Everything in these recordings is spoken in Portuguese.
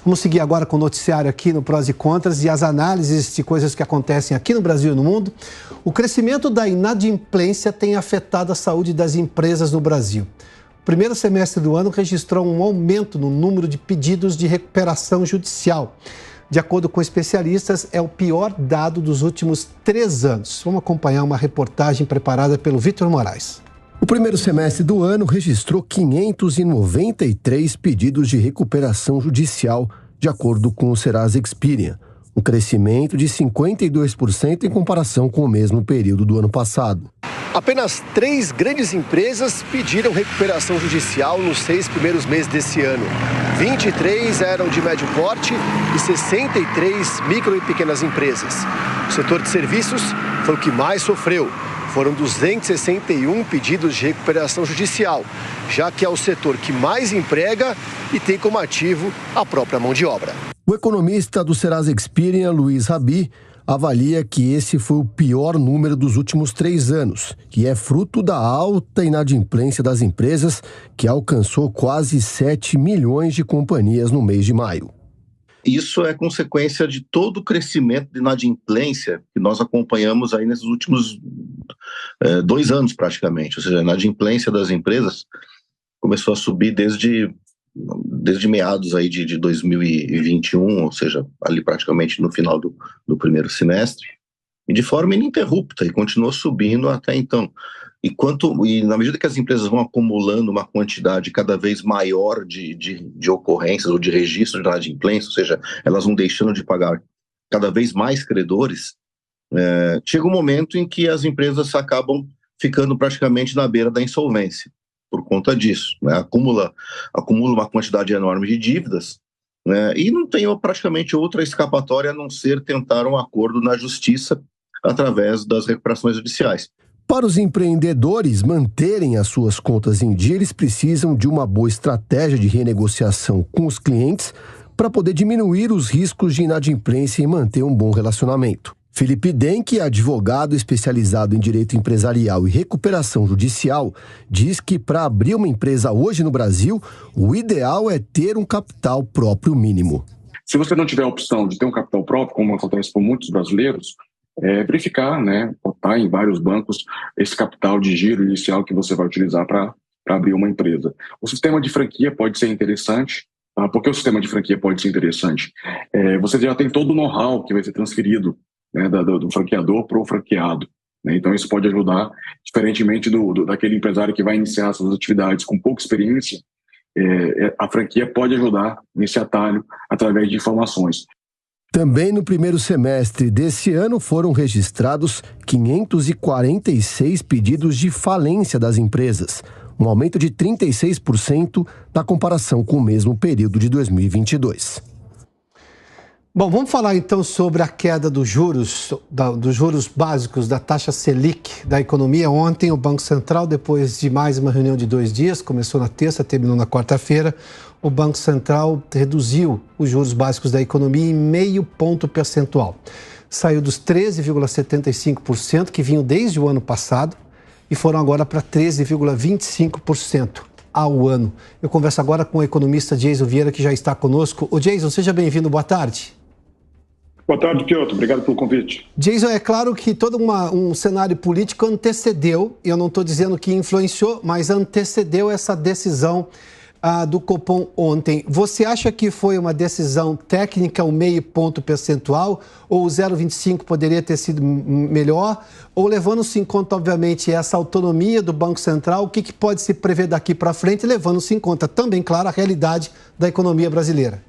Vamos seguir agora com o noticiário aqui no Prós e Contras e as análises de coisas que acontecem aqui no Brasil e no mundo. O crescimento da inadimplência tem afetado a saúde das empresas no Brasil. O primeiro semestre do ano registrou um aumento no número de pedidos de recuperação judicial. De acordo com especialistas, é o pior dado dos últimos 3 anos. Vamos acompanhar uma reportagem preparada pelo Vitor Moraes. O primeiro semestre do ano registrou 593 pedidos de recuperação judicial, de acordo com o Serasa Experian, um crescimento de 52% em comparação com o mesmo período do ano passado. Apenas 3 grandes empresas pediram recuperação judicial nos 6 primeiros meses desse ano. 23 eram de médio porte e 63 micro e pequenas empresas. O setor de serviços foi o que mais sofreu. Foram 261 pedidos de recuperação judicial, já que é o setor que mais emprega e tem como ativo a própria mão de obra. O economista do Serasa Experian, Luiz Rabi, avalia que esse foi o pior número dos últimos 3 anos, que é fruto da alta inadimplência das empresas, que alcançou quase 7 milhões de companhias no mês de maio. Isso é consequência de todo o crescimento de inadimplência que nós acompanhamos aí nesses últimos 2 anos praticamente. Ou seja, a inadimplência das empresas começou a subir desde meados aí de 2021, ou seja, ali praticamente no final do primeiro semestre, e de forma ininterrupta, e continuou subindo até então. E na medida que as empresas vão acumulando uma quantidade cada vez maior de ocorrências ou de registros de inadimplência, ou seja, elas vão deixando de pagar cada vez mais credores, chega um momento em que as empresas acabam ficando praticamente na beira da insolvência por conta disso, né? Acumula uma quantidade enorme de dívidas, né? E não tem praticamente outra escapatória a não ser tentar um acordo na justiça através das recuperações judiciais. Para os empreendedores manterem as suas contas em dia, eles precisam de uma boa estratégia de renegociação com os clientes para poder diminuir os riscos de inadimplência e manter um bom relacionamento. Felipe Denk, advogado especializado em direito empresarial e recuperação judicial, diz que para abrir uma empresa hoje no Brasil, o ideal é ter um capital próprio mínimo. Se você não tiver a opção de ter um capital próprio, como acontece com muitos brasileiros, verificar, botar em vários bancos esse capital de giro inicial que você vai utilizar para abrir uma empresa. O sistema de franquia pode ser interessante. Por que o sistema de franquia pode ser interessante? Você já tem todo o know-how que vai ser transferido, do franqueador para o franqueado. Então isso pode ajudar, diferentemente daquele empresário que vai iniciar suas atividades com pouca experiência, a franquia pode ajudar nesse atalho através de informações. Também no primeiro semestre desse ano foram registrados 546 pedidos de falência das empresas, um aumento de 36% na comparação com o mesmo período de 2022. Bom, vamos falar então sobre a queda dos juros básicos da taxa Selic da economia. Ontem o Banco Central, depois de mais uma reunião de 2 dias, começou na terça, terminou na quarta-feira, o Banco Central reduziu os juros básicos da economia em meio ponto percentual. Saiu dos 13,75% que vinham desde o ano passado e foram agora para 13,25% ao ano. Eu converso agora com o economista Jason Vieira, que já está conosco. Ô Jason, seja bem-vindo, boa tarde. Boa tarde, Piotr. Obrigado pelo convite. Jason, é claro que todo um cenário político antecedeu, e eu não estou dizendo que influenciou, mas antecedeu essa decisão do Copom ontem. Você acha que foi uma decisão técnica, um meio ponto percentual, ou o 0,25 poderia ter sido melhor? Ou levando-se em conta, obviamente, essa autonomia do Banco Central, o que pode se prever daqui para frente, levando-se em conta também, claro, a realidade da economia brasileira?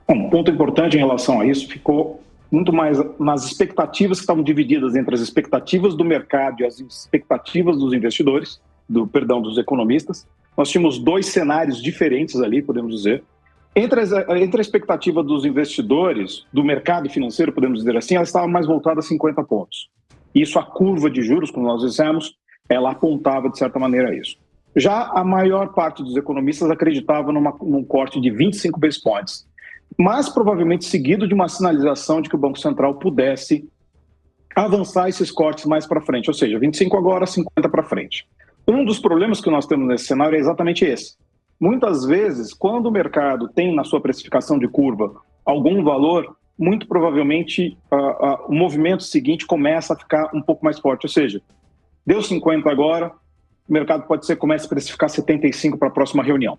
Um ponto importante em relação a isso ficou muito mais nas expectativas que estavam divididas entre as expectativas do mercado e as expectativas dos investidores, dos economistas. Nós tínhamos 2 cenários diferentes ali, podemos dizer. Entre a expectativa dos investidores, do mercado financeiro, podemos dizer assim, ela estava mais voltada a 50 pontos. Isso, a curva de juros, como nós dissemos, ela apontava de certa maneira isso. Já a maior parte dos economistas acreditava num corte de 25 basis points, mas provavelmente seguido de uma sinalização de que o Banco Central pudesse avançar esses cortes mais para frente, ou seja, 25 agora, 50 para frente. Um dos problemas que nós temos nesse cenário é exatamente esse. Muitas vezes, quando o mercado tem na sua precificação de curva algum valor, muito provavelmente o movimento seguinte começa a ficar um pouco mais forte. Ou seja, deu 50 agora, o mercado pode ser que comece a precificar 75 para a próxima reunião.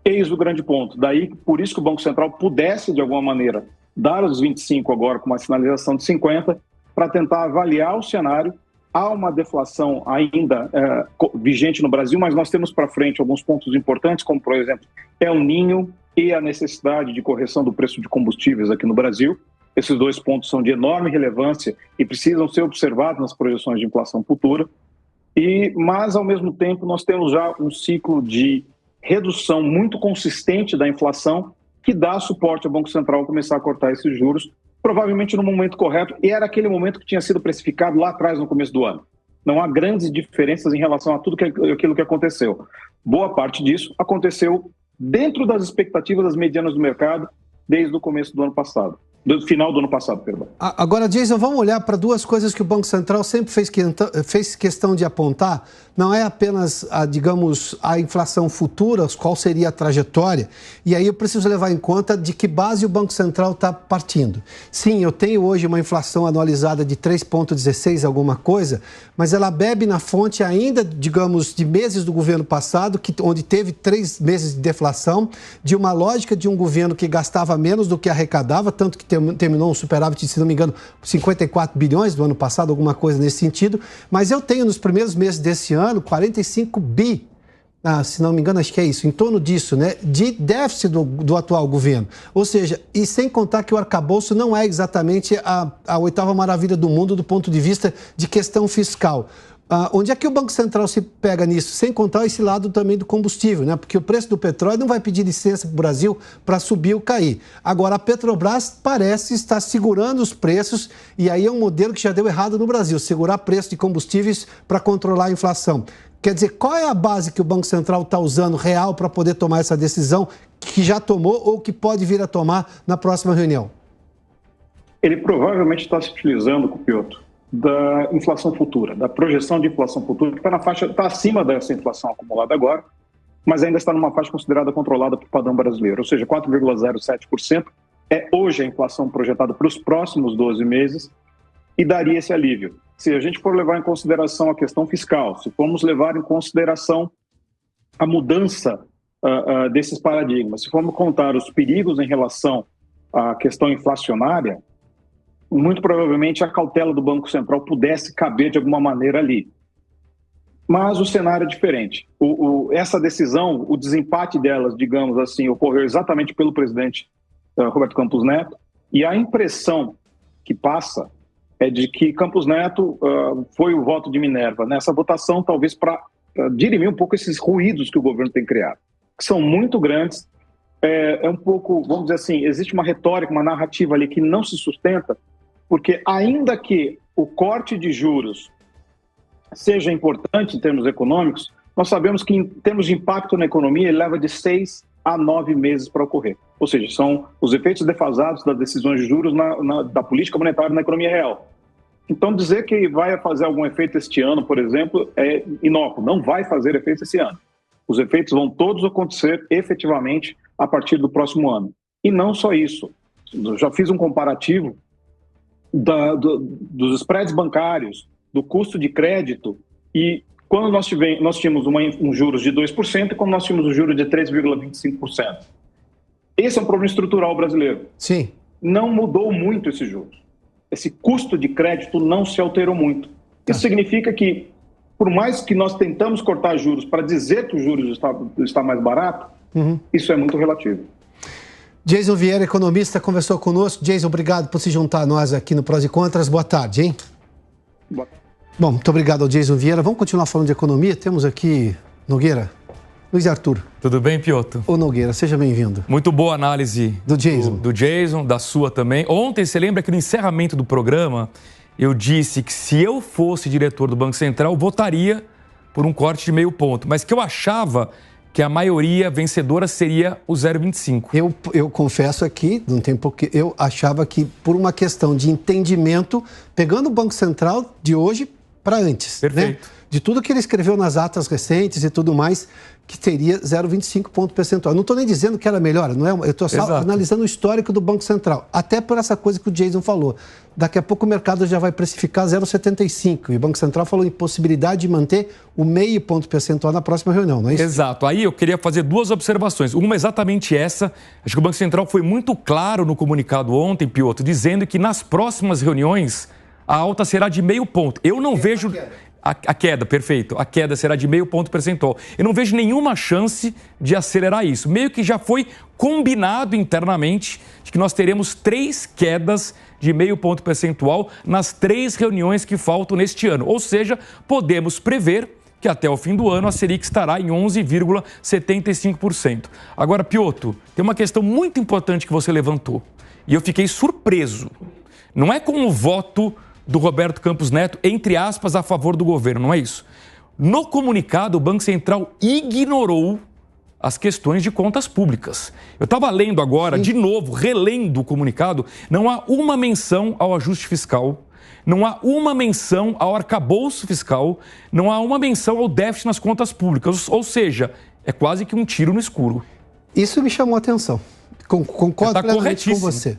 Eis o grande ponto. Daí, por isso que o Banco Central pudesse, de alguma maneira, dar os 25 agora com uma sinalização de 50 para tentar avaliar o cenário. Há uma deflação ainda vigente no Brasil, mas nós temos para frente alguns pontos importantes, como, por exemplo, El Niño e a necessidade de correção do preço de combustíveis aqui no Brasil. Esses dois pontos são de enorme relevância e precisam ser observados nas projeções de inflação futura. Mas, ao mesmo tempo, nós temos já um ciclo de redução muito consistente da inflação que dá suporte ao Banco Central começar a cortar esses juros, provavelmente no momento correto, e era aquele momento que tinha sido precificado lá atrás, no começo do ano. Não há grandes diferenças em relação a tudo aquilo que aconteceu. Boa parte disso aconteceu dentro das expectativas das medianas do mercado desde o começo do ano passado. Do final do ano passado, perdão. Agora, Jason, vamos olhar para duas coisas que o Banco Central sempre fez questão de apontar. Não é apenas, a inflação futura, qual seria a trajetória. E aí eu preciso levar em conta de que base o Banco Central está partindo. Sim, eu tenho hoje uma inflação anualizada de 3,16 alguma coisa, mas ela bebe na fonte ainda, de meses do governo passado, onde teve 3 meses de deflação, de uma lógica de um governo que gastava menos do que arrecadava, tanto que terminou um superávit, se não me engano, 54 bilhões do ano passado, alguma coisa nesse sentido. Mas eu tenho nos primeiros meses desse ano 45 bi, se não me engano, acho que é isso, em torno disso, né, de déficit do atual governo. Ou seja, e sem contar que o arcabouço não é exatamente a oitava maravilha do mundo do ponto de vista de questão fiscal. Onde é que o Banco Central se pega nisso? Sem contar esse lado também do combustível, né? Porque o preço do petróleo não vai pedir licença para o Brasil para subir ou cair. Agora, a Petrobras parece estar segurando os preços, e aí é um modelo que já deu errado no Brasil, segurar preço de combustíveis para controlar a inflação. Quer dizer, qual é a base que o Banco Central está usando real para poder tomar essa decisão, que já tomou ou que pode vir a tomar na próxima reunião? Ele provavelmente está se utilizando, Copioto, da inflação futura, da projeção de inflação futura, que está na faixa, está acima dessa inflação acumulada agora, mas ainda está numa faixa considerada controlada por padrão brasileiro, ou seja, 4,07% é hoje a inflação projetada para os próximos 12 meses e daria esse alívio. Se a gente for levar em consideração a questão fiscal, se formos levar em consideração a mudança desses paradigmas, se formos contar os perigos em relação à questão inflacionária, muito provavelmente a cautela do Banco Central pudesse caber de alguma maneira ali. Mas o cenário é diferente. Essa decisão, o desempate delas, digamos assim, ocorreu exatamente pelo presidente Roberto Campos Neto, e a impressão que passa é de que Campos Neto foi o voto de Minerva nessa votação, talvez para dirimir um pouco esses ruídos que o governo tem criado, que são muito grandes. É um pouco, vamos dizer assim, existe uma retórica, uma narrativa ali que não se sustenta, porque ainda que o corte de juros seja importante em termos econômicos, nós sabemos que em termos de impacto na economia ele leva de 6 a 9 meses para ocorrer. Ou seja, são os efeitos defasados das decisões de juros da política monetária na economia real. Então dizer que vai fazer algum efeito este ano, por exemplo, é inócuo, não vai fazer efeito esse ano. Os efeitos vão todos acontecer efetivamente a partir do próximo ano. E não só isso, eu já fiz um comparativo dos spreads bancários, do custo de crédito, e quando nós tínhamos um juros de 2% e quando nós tínhamos um juros de 3,25%. Esse é um problema estrutural brasileiro. Sim. Não mudou muito esse juros. Esse custo de crédito não se alterou muito. Isso significa que, por mais que nós tentamos cortar juros para dizer que o juros está mais barato, isso é muito relativo. Jason Vieira, economista, conversou conosco. Jason, obrigado por se juntar a nós aqui no Prós e Contras. Boa tarde, hein? Boa tarde. Bom, muito obrigado ao Jason Vieira. Vamos continuar falando de economia. Temos aqui Nogueira. Luiz Arthur. Tudo bem, Piotr? Ô Nogueira, seja bem-vindo. Muito boa análise do Jason. Do Jason, da sua também. Ontem, você lembra que no encerramento do programa, eu disse que se eu fosse diretor do Banco Central, votaria por um corte de meio ponto, mas que eu achava que a maioria vencedora seria o 0,25. Eu confesso aqui, não tem porque eu achava que por uma questão de entendimento, pegando o Banco Central de hoje, para antes. Perfeito. Né? De tudo que ele escreveu nas atas recentes e tudo mais, que teria 0,25 ponto percentual. Não estou nem dizendo que era melhor, não é? Eu estou só analisando o histórico do Banco Central. Até por essa coisa que o Jason falou. Daqui a pouco o mercado já vai precificar 0,75. E o Banco Central falou em possibilidade de manter o meio ponto percentual na próxima reunião, não é isso? Exato. Aí eu queria fazer duas observações. Uma exatamente essa. Acho que o Banco Central foi muito claro no comunicado ontem, Piotr, dizendo que nas próximas reuniões a alta será de meio ponto. Eu não vejo... A queda, perfeito. A queda será de meio ponto percentual. Eu não vejo nenhuma chance de acelerar isso. Meio que já foi combinado internamente de que nós teremos 3 quedas de meio ponto percentual nas 3 reuniões que faltam neste ano. Ou seja, podemos prever que até o fim do ano a Selic estará em 11,75%. Agora, Piotr, tem uma questão muito importante que você levantou. E eu fiquei surpreso. Não é com o voto do Roberto Campos Neto, entre aspas, a favor do governo, não é isso? No comunicado, o Banco Central ignorou as questões de contas públicas. Eu estava lendo agora, de novo, relendo o comunicado, não há uma menção ao ajuste fiscal, não há uma menção ao arcabouço fiscal, não há uma menção ao déficit nas contas públicas, ou seja, é quase que um tiro no escuro. Isso me chamou a atenção. Concordo plenamente com você.